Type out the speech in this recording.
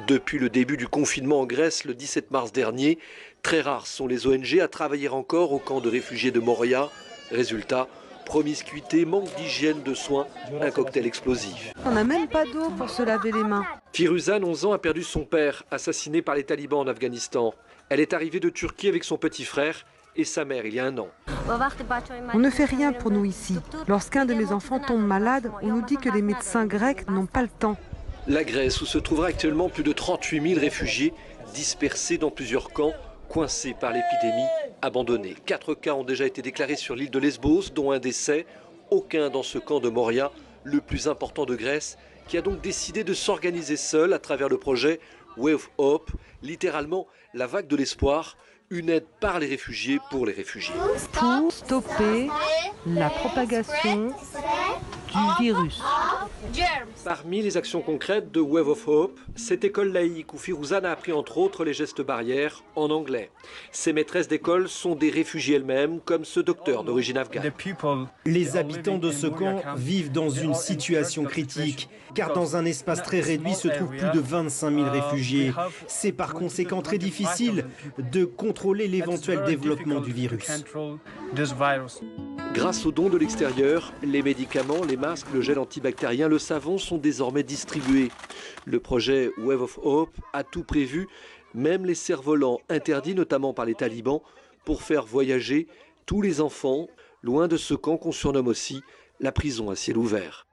Depuis le début du confinement en Grèce le 17 mars dernier, très rares sont les ONG à travailler encore au camp de réfugiés de Moria. Résultat, promiscuité, manque d'hygiène, de soins, un cocktail explosif. On n'a même pas d'eau pour se laver les mains. Firuzan, 11 ans, a perdu son père, assassiné par les talibans en Afghanistan. Elle est arrivée de Turquie avec son petit frère et sa mère il y a un an. On ne fait rien pour nous ici. Lorsqu'un de mes enfants tombe malade, on nous dit que les médecins grecs n'ont pas le temps. La Grèce, où se trouvera actuellement plus de 38 000 réfugiés, dispersés dans plusieurs camps, coincés par l'épidémie, abandonnés. 4 cas ont déjà été déclarés sur l'île de Lesbos, dont un décès. Aucun dans ce camp de Moria, le plus important de Grèce, qui a donc décidé de s'organiser seul à travers le projet Wave of Hope, littéralement la vague de l'espoir, une aide par les réfugiés pour les réfugiés. Pour stopper la propagation du virus. Parmi les actions concrètes de Wave of Hope, cette école laïque où Firuzan a appris entre autres les gestes barrières en anglais. Ces maîtresses d'école sont des réfugiés elles-mêmes, comme ce docteur d'origine afghane. Les habitants de ce camp vivent dans une situation critique, car dans un espace très réduit se trouvent plus de 25 000 réfugiés. C'est par conséquent très difficile de contrôler l'éventuel développement du virus. Grâce aux dons de l'extérieur, les médicaments, les masques, le gel antibactérien, le savon sont désormais distribués. Le projet Wave of Hope a tout prévu, même les cerfs-volants interdits notamment par les talibans, pour faire voyager tous les enfants loin de ce camp qu'on surnomme aussi la prison à ciel ouvert.